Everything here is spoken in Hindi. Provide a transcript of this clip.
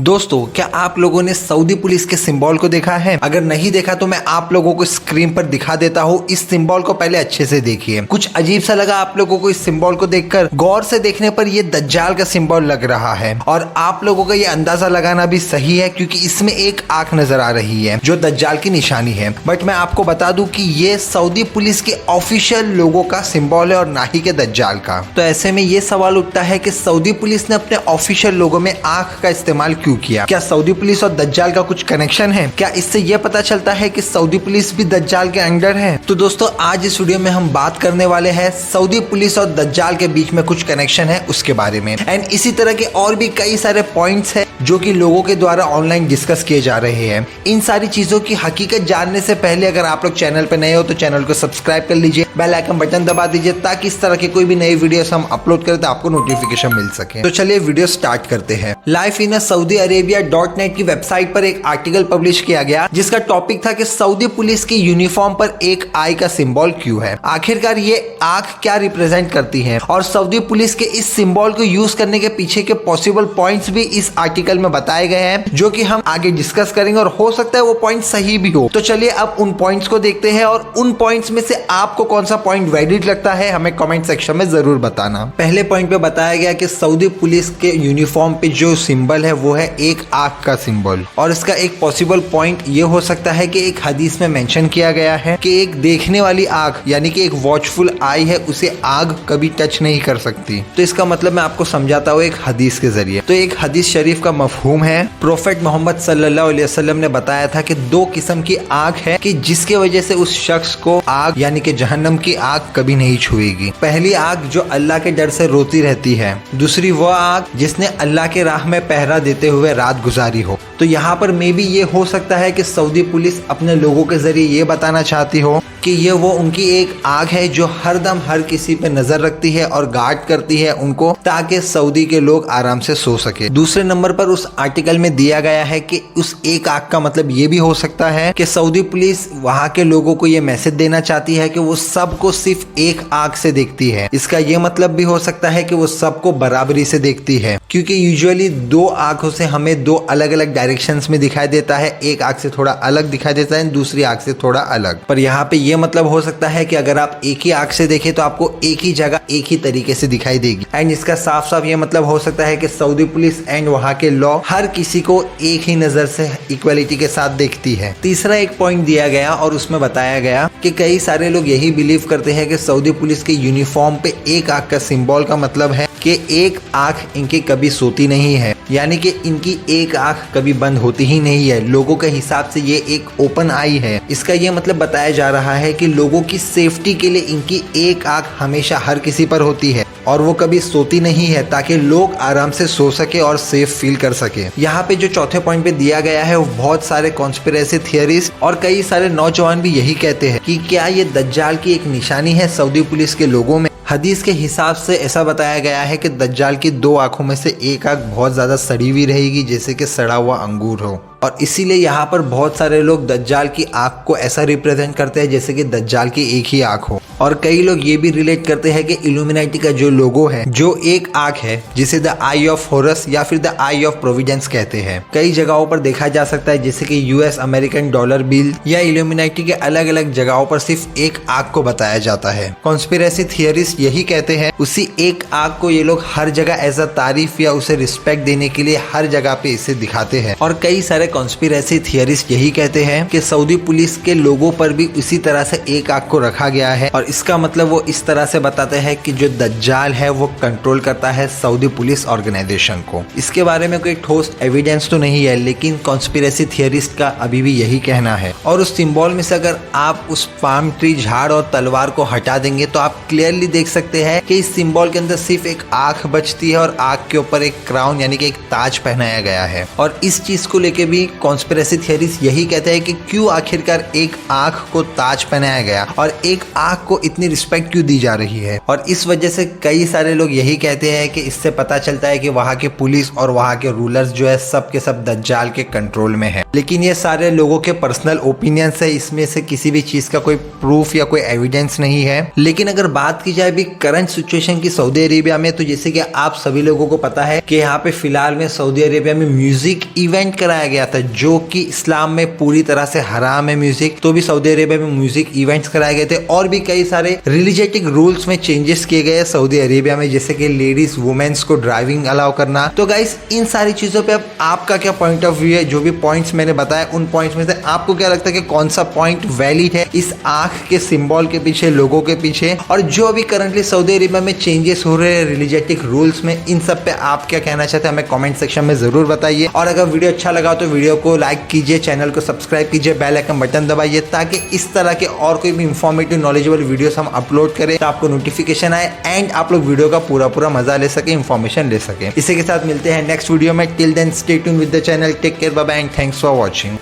दोस्तों, क्या आप लोगों ने सऊदी पुलिस के सिंबल को देखा है? अगर नहीं देखा तो मैं आप लोगों को स्क्रीन पर दिखा देता हूँ। इस सिंबल को पहले अच्छे से देखिए। कुछ अजीब सा लगा आप लोगों को इस सिंबल को देखकर? गौर से देखने पर ये दज्जाल का सिंबल लग रहा है और आप लोगों का ये अंदाजा लगाना भी सही है क्योंकि इसमें एक आंख नजर आ रही है जो दज्जाल की निशानी है। बट मैं आपको बता दूं कि ये सऊदी पुलिस के ऑफिशियल लोगों का सिंबल है और ना ही के दज्जाल का। तो ऐसे में ये सवाल उठता है कि सऊदी पुलिस ने अपने ऑफिशियल लोगों में आंख का इस्तेमाल क्यों किया? क्या सऊदी पुलिस और दज्जाल का कुछ कनेक्शन है? क्या इससे यह पता चलता है कि सऊदी पुलिस भी दज्जाल के अंडर है? तो दोस्तों, आज इस वीडियो में हम बात करने वाले हैं सऊदी पुलिस और दज्जाल के बीच में कुछ कनेक्शन है उसके बारे में। एंड इसी तरह के और भी कई सारे पॉइंट्स है जो कि लोगों के द्वारा ऑनलाइन डिस्कस किए जा रहे हैं। इन सारी चीजों की हकीकत जानने से पहले अगर आप लोग चैनल पर नए हो तो चैनल को सब्सक्राइब कर लीजिए, बेल आइकन बटन दबा दीजिए ताकि इस तरह की कोई भी नई वीडियोस हम अपलोड करें तो आपको नोटिफिकेशन मिल सके। तो चलिए वीडियो स्टार्ट करते हैं। Life in Saudi Arabia .net की वेबसाइट पर एक आर्टिकल पब्लिश किया गया जिसका टॉपिक था कि सऊदी पुलिस की यूनिफॉर्म पर एक आई का सिंबल क्यों है। आखिरकार ये आंख क्या रिप्रेजेंट करती है और सऊदी पुलिस के इस सिंबल को यूज करने के पीछे के पॉसिबल पॉइंट्स भी इस आर्टिकल में बताए गए हैं जो कि हम आगे डिस्कस करेंगे और हो सकता है वो पॉइंट सही भी हो। तो चलिए अब उन पॉइंट्स को देखते हैं और उन पॉइंट्स में से आपको कौन सा पॉइंट वैलिड लगता है हमें कमेंट सेक्शन में जरूर बताना। पहले पॉइंट पे बताया गया कि सऊदी पुलिस के यूनिफॉर्म पे जो सिंबल है वो है एक आंख का सिंबल और इसका एक पॉसिबल पॉइंट ये हो सकता है कि एक हदीस में मेंशन किया गया है कि एक देखने वाली आंख यानी कि एक वॉचफुल आई है उसे आग कभी टच नहीं कर सकती। तो इसका मतलब मैं आपको समझाता हूँ एक हदीस के जरिए। तो एक हदीस शरीफ का मफहूम है, प्रोफेट मोहम्मद सल्लल्लाहु अलैहि वसल्लम ने बताया था कि दो किस्म की आंख है कि जिसके वजह से उस शख्स को आग यानी कि जहन्नम की आग कभी नहीं छुएगी। पहली आग जो अल्लाह के डर से रोती रहती है, दूसरी वो आग जिसने अल्लाह के राह में पहरा देते हुए रात गुजारी हो। तो यहाँ पर मे भी ये हो सकता है कि सऊदी पुलिस अपने लोगों के जरिए ये बताना चाहती हो कि ये वो उनकी एक आग है जो हरदम हर किसी पे नजर रखती है और गार्ड करती है उनको ताकि सऊदी के लोग आराम से सो सके। दूसरे नंबर पर उस आर्टिकल में दिया गया है कि उस एक आग का मतलब ये भी हो सकता है कि सऊदी पुलिस वहाँ के लोगों को ये मैसेज देना चाहती है कि वो सबको सिर्फ एक आग से देखती है। इसका ये मतलब भी हो सकता है कि वो सबको बराबरी से देखती है क्योंकि यूजुअली दो आंखों से हमें दो अलग अलग डायरेक्शंस में दिखाई देता है। एक आंख से थोड़ा अलग दिखाई देता है, दूसरी आंख से थोड़ा अलग। पर यहाँ पे ये मतलब हो सकता है कि अगर आप एक ही आंख से देखें तो आपको एक ही जगह एक ही तरीके से दिखाई देगी। एंड इसका साफ साफ ये मतलब हो सकता है कि सऊदी पुलिस एंड वहाँ के लॉ हर किसी को एक ही नजर से इक्वालिटी के साथ देखती है। तीसरा एक पॉइंट दिया गया और उसमें बताया गया कि कई सारे लोग यही बिलीव करते हैं कि सऊदी पुलिस के यूनिफॉर्म पे एक आंख का सिंबल का मतलब है कि एक आंख इनकी कभी सोती नहीं है, यानी कि इनकी एक आंख कभी बंद होती ही नहीं है। लोगों के हिसाब से ये एक ओपन आई है। इसका ये मतलब बताया जा रहा है कि लोगों की सेफ्टी के लिए इनकी एक आंख हमेशा हर किसी पर होती है और वो कभी सोती नहीं है ताकि लोग आराम से सो सके और सेफ फील कर सके। यहाँ पे जो चौथे पॉइंट पे दिया गया है वो बहुत सारे कॉन्स्पिरेसी थियरीज और कई सारे नौजवान भी यही कहते हैं कि क्या ये दज्जाल की एक निशानी है सऊदी पुलिस के लोगों में। हदीस के हिसाब से ऐसा बताया गया है कि दज्जाल की दो आंखों में से एक आंख बहुत ज्यादा सड़ी हुई रहेगी जैसे कि सड़ा हुआ अंगूर हो और इसीलिए यहाँ पर बहुत सारे लोग दज्जाल की आंख को ऐसा रिप्रेजेंट करते हैं जैसे कि दज्जाल की एक ही आंख हो। और कई लोग ये भी रिलेट करते हैं कि इल्यूमिनाटी का जो लोगो है जो एक आंख है जिसे द आई ऑफ हॉरस या फिर द आई ऑफ प्रोविडेंस कहते हैं, कई जगहों पर देखा जा सकता है जैसे कि यूएस अमेरिकन डॉलर बिल या इल्यूमिनाटी के अलग अलग जगहों पर सिर्फ एक आंख को बताया जाता है। कॉन्स्पिरेसी थियरिस्ट यही कहते हैं उसी एक आंख को ये लोग हर जगह एज अ तारीफ या उसे रिस्पेक्ट देने के लिए हर जगह पे इसे दिखाते हैं। और कई सारे कॉन्स्पिरेसी थियरिस्ट यही कहते हैं कि सऊदी पुलिस के लोगों पर भी उसी तरह से एक आंख को रखा गया है और इसका मतलब वो इस तरह से बताते हैं कि जो दज्जाल है वो कंट्रोल करता है सऊदी पुलिस ऑर्गेनाइजेशन को। इसके बारे में कोई ठोस एविडेंस तो नहीं है लेकिन कॉन्स्पिरेसी थियरिस्ट का अभी भी यही कहना है। और उस सिंबल में से अगर आप उस पाम ट्री, झाड़ और तलवार को हटा देंगे तो आप क्लियरली देख सकते हैं कि इस सिंबल के अंदर सिर्फ एक आंख बचती है और आंख के ऊपर एक क्राउन यानी कि एक ताज पहनाया गया है। और इस चीज को लेके भी कॉन्स्पिरेसी थियरीज यही कहते हैं कि क्यों आखिरकार एक आंख को ताज पहनाया गया और एक आंख को इतनी रिस्पेक्ट क्यों दी जा रही है। और इस वजह से कई सारे लोग यही कहते हैं कि इससे पता चलता है कि वहाँ के पुलिस और वहाँ के रूलर्स जो है सब के सब दज्जाल के कंट्रोल में है। लेकिन ये सारे लोगों के पर्सनल ओपिनियंस है, इसमें से किसी भी चीज का कोई प्रूफ या कोई एविडेंस नहीं है। लेकिन अगर बात की जाए भी करंट सिचुएशन की सऊदी अरेबिया में, तो जैसे कि आप सभी लोगों को पता है कि यहाँ पे फिलहाल में सऊदी अरेबिया में म्यूजिक इवेंट कराया गया था, जो कि इस्लाम में पूरी तरह से हराम है म्यूजिक। तो भी सऊदी अरेबिया में म्यूजिक इवेंट्स कराए गए थे और भी कई सारे रिलीजियस रूल्स में चेंजेस किए गए सऊदी अरेबिया में, जैसे कि लेडीज वुमेन्स को ड्राइविंग अलाउ करना। तो गाइस इन सारी चीजों पे अब आपका क्या पॉइंट ऑफ व्यू है? जो भी पॉइंट्स मैंने बताया उन पॉइंट्स में से आपको क्या लगता है कि कौन सा पॉइंट वैलिड है इस आंख के सिंबल के पीछे, लोगों के पीछे? और जो अभी करंटली सऊदी अरेबिया में चेंजेस हो रहे हैं रिलीजियस रूल्स में, इन सब पे आप क्या कहना चाहते हैं हमें कमेंट सेक्शन में जरूर बताइए। और अगर वीडियो अच्छा लगा तो वीडियो को लाइक कीजिए, चैनल को सब्सक्राइब कीजिए, बेल आइकन बटन दबाइए, ताकि इस तरह के और कोई भी इंफॉर्मेटिव नॉलेजेबल वीडियोस हम अपलोड करें तो आपको नोटिफिकेशन आए एंड आप लोग वीडियो का पूरा मजा ले सके, इंफॉर्मेशन ले सके। इसी के साथ मिलते हैं नेक्स्ट वीडियो में। Till then stay tuned with the channel, take care, bye bye and thanks for watching.